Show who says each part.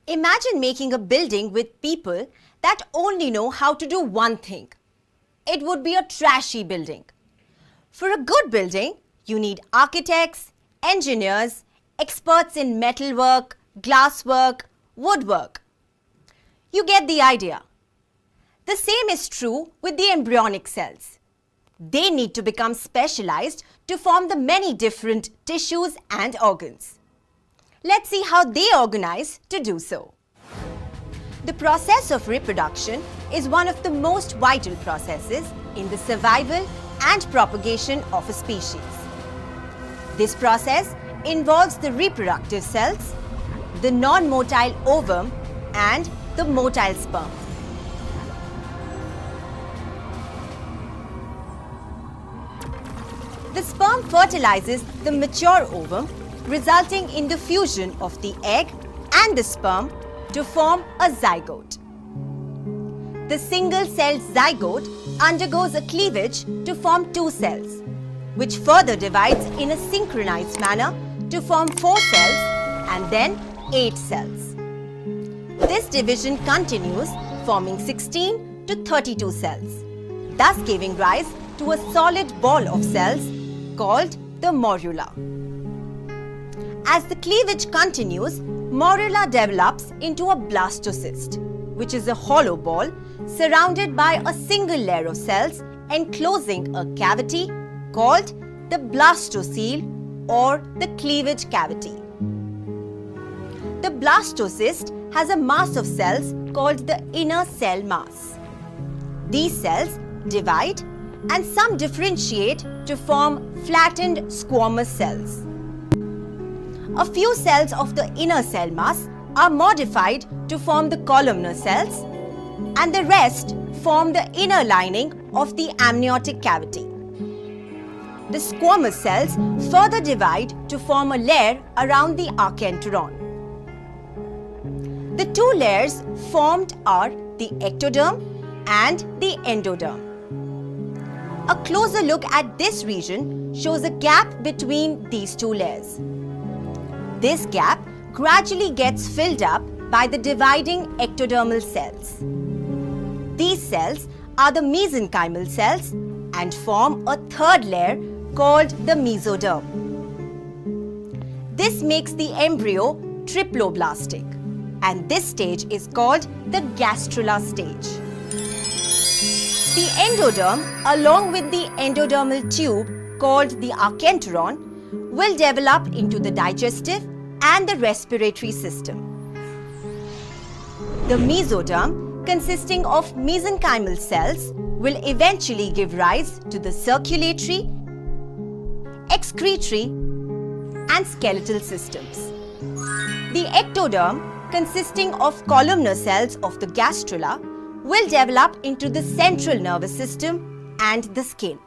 Speaker 1: Imagine making a building with people that only know how to do one thing. It would be a trashy building. For a good building, you need architects, engineers, experts in metalwork, glasswork, woodwork. You get the idea. The same is true with the embryonic cells. They need to become specialized to form the many different tissues and organs. Let's see how they organize to do so. The process of reproduction is one of the most vital processes in the survival and propagation of a species. This process involves the reproductive cells, the non-motile ovum, and the motile sperm. The sperm fertilizes the mature ovum, resulting in the fusion of the egg and the sperm to form a zygote. The single-celled zygote undergoes a cleavage to form two cells, which further divides in a synchronized manner to form 4 cells and then 8 cells. This division continues, forming 16 to 32 cells, thus giving rise to a solid ball of cells called the morula. As the cleavage continues, morula develops into a blastocyst, which is a hollow ball surrounded by a single layer of cells enclosing a cavity called the blastocele or the cleavage cavity. The blastocyst has a mass of cells called the inner cell mass. These cells divide and some differentiate to form flattened squamous cells. A few cells of the inner cell mass are modified to form the columnar cells, and the rest form the inner lining of the amniotic cavity. The squamous cells further divide to form a layer around the archenteron. The two layers formed are the ectoderm and the endoderm. A closer look at this region shows a gap between these two layers. This gap gradually gets filled up by the dividing ectodermal cells. These cells are the mesenchymal cells and form a third layer called the mesoderm. This makes the embryo triploblastic, and this stage is called the gastrula stage. The endoderm, along with the endodermal tube called the archenteron, will develop into the digestive and the respiratory system. The mesoderm, consisting of mesenchymal cells, will eventually give rise to the circulatory, excretory, and skeletal systems. The ectoderm, consisting of columnar cells of the gastrula, will develop into the central nervous system and the skin.